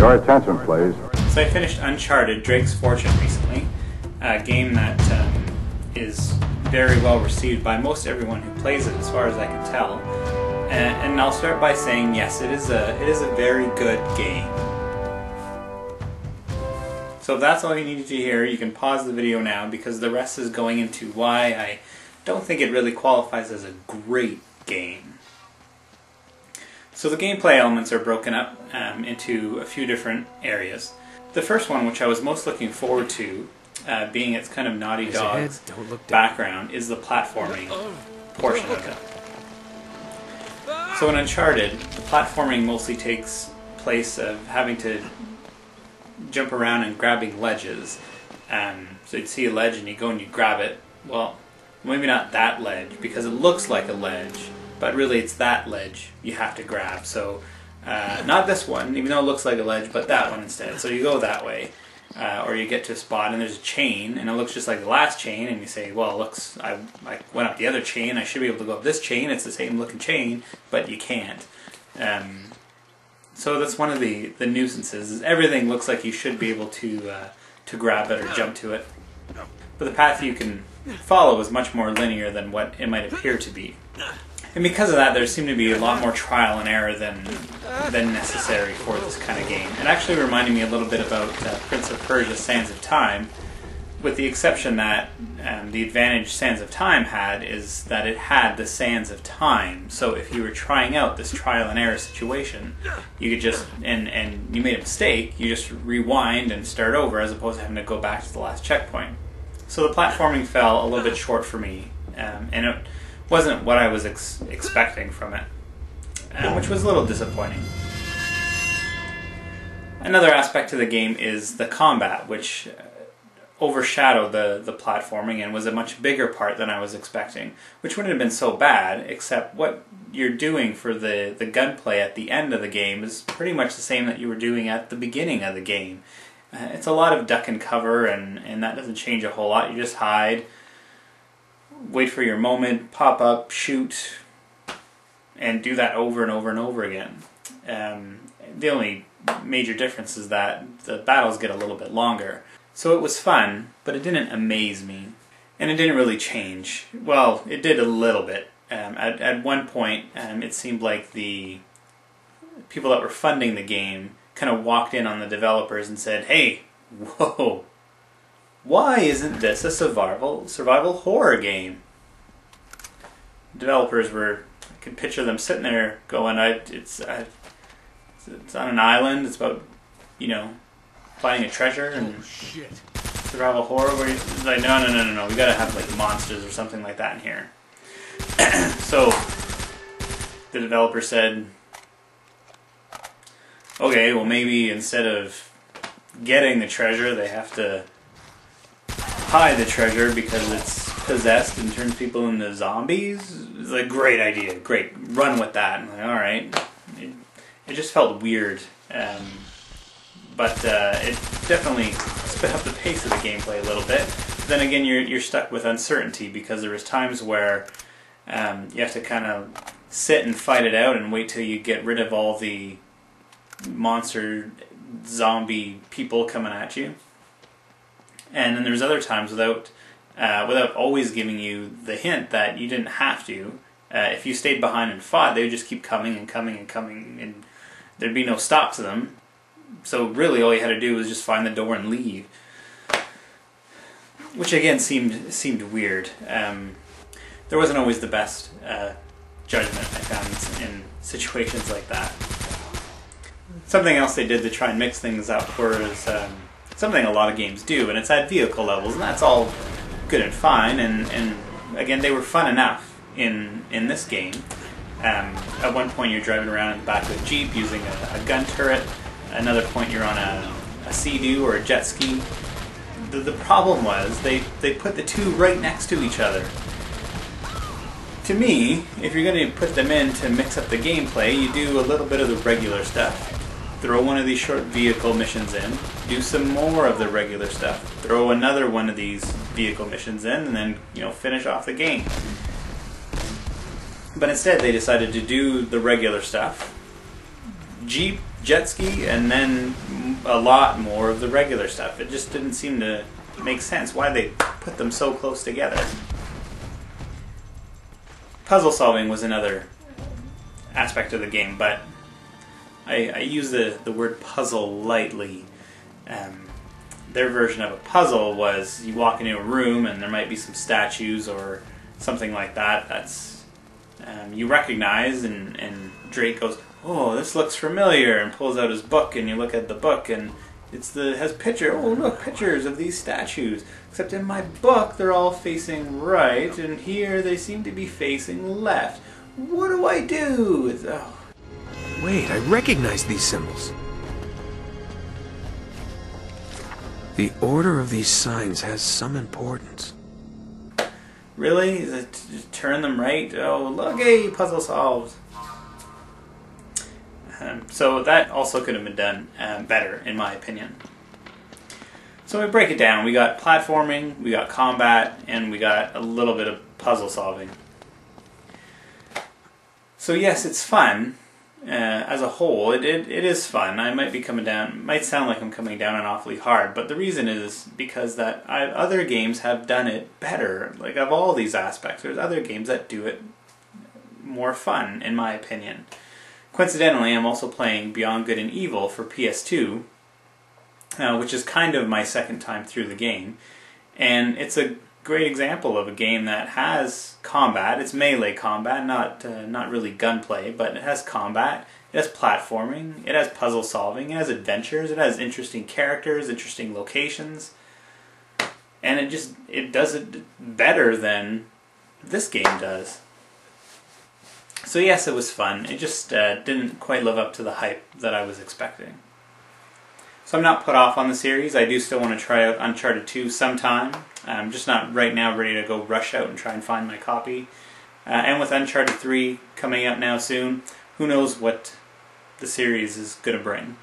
Your attention, please. So I finished Uncharted, Drake's Fortune recently, a game that is very well received by most everyone who plays it, as far as I can tell. And I'll start by saying yes, it is a very good game. So if that's all you needed to hear, you can pause the video now, because the rest is going into why I don't think it really qualifies as a great game. So the gameplay elements are broken up into a few different areas. The first one, which I was most looking forward to, being its kind of Naughty Dog's background, is the platforming portion of it. So in Uncharted, the platforming mostly takes place of having to jump around and grabbing ledges. So you'd see a ledge and you go and you grab it. Well, maybe not that ledge, because it looks like a ledge, but really it's that ledge you have to grab. So not this one, even though it looks like a ledge, but that one instead. So you go that way, or you get to a spot and there's a chain and it looks just like the last chain, and you say, well, it looks, I went up the other chain, I should be able to go up this chain, it's the same looking chain, but you can't. So that's one of the nuisances, is everything looks like you should be able to grab it or jump to it. But the path you can follow is much more linear than what it might appear to be. And because of that, there seemed to be a lot more trial and error than necessary for this kind of game. It actually reminded me a little bit about Prince of Persia: Sands of Time, with the exception that the advantage Sands of Time had is that it had the Sands of Time. So if you were trying out this trial and error situation, you could just, and you made a mistake, you just rewind and start over, as opposed to having to go back to the last checkpoint. So the platforming fell a little bit short for me, and it wasn't what I was expecting from it, which was a little disappointing. Another aspect to the game is the combat, which overshadowed the platforming and was a much bigger part than I was expecting, which wouldn't have been so bad, except what you're doing for the gunplay at the end of the game is pretty much the same that you were doing at the beginning of the game. It's a lot of duck and cover, and that doesn't change a whole lot. You just hide, wait for your moment, pop up, shoot, and do that over and over and over again. The only major difference is that the battles get a little bit longer. So it was fun, but it didn't amaze me. And it didn't really change. Well, it did a little bit. At one point, it seemed like the people that were funding the game kind of walked in on the developers and said, hey, whoa, why isn't this a survival horror game? Developers were, I could picture them sitting there going, it's on an island, it's about, finding a treasure and survival horror, where it's like, no, we gotta have like monsters or something like that in here. So the developer said, okay, well maybe instead of getting the treasure, they have to hide the treasure because it's possessed and turns people into zombies. It's a great idea, great, run with that. I'm like, alright. It just felt weird, but it definitely sped up the pace of the gameplay a little bit. Then again, you're stuck with uncertainty, because there was times where you have to kind of sit and fight it out and wait till you get rid of all the monster zombie people coming at you. And then there's other times without always giving you the hint that you didn't have to. If you stayed behind and fought, they would just keep coming and coming and coming, and there'd be no stop to them. So really all you had to do was just find the door and leave. Which again seemed weird. There wasn't always the best judgment I found in situations like that. Something else they did to try and mix things up was something a lot of games do, and it's at vehicle levels, and that's all good and fine, and again, they were fun enough in this game. At one point you're driving around in the back of a Jeep using a gun turret, another point you're on a Sea-Doo or a jet ski. The problem was they put the two right next to each other. To me, if you're going to put them in to mix up the gameplay, you do a little bit of the regular stuff. Throw one of these short vehicle missions in, do some more of the regular stuff, throw another one of these vehicle missions in, and then, finish off the game. But instead they decided to do the regular stuff, Jeep jet ski and then a lot more of the regular stuff. It just didn't seem to make sense why they put them so close together. Puzzle solving was another aspect of the game, but I use the word puzzle lightly. Their version of a puzzle was you walk into a room and there might be some statues or something like that that's you recognize, and Drake goes, "Oh, this looks familiar," and pulls out his book, and you look at the book and has picture. Oh, look, pictures of these statues. Except in my book they're all facing right, and here they seem to be facing left. What do I do? Oh. Wait, I recognize these symbols. The order of these signs has some importance. Really? Is it to turn them right? Oh, look, hey, puzzle solved. So that also could have been done better, in my opinion. So we break it down. We got platforming, we got combat, and we got a little bit of puzzle solving. So yes, it's fun. As a whole, it is fun. I might be coming down, might sound like I'm coming down on awfully hard, but the reason is because that other games have done it better. Like, of all these aspects, there's other games that do it more fun, in my opinion. Coincidentally, I'm also playing Beyond Good and Evil for PS2, which is kind of my second time through the game, and it's a great example of a game that has combat. It's melee combat, not really gunplay, but it has combat, it has platforming, it has puzzle solving, it has adventures, it has interesting characters, interesting locations, and it does it better than this game does. So yes, it was fun. It just didn't quite live up to the hype that I was expecting. So I'm not put off on the series. I do still want to try out Uncharted 2 sometime. I'm just not right now ready to go rush out and try and find my copy. And with Uncharted 3 coming out now soon, who knows what the series is going to bring.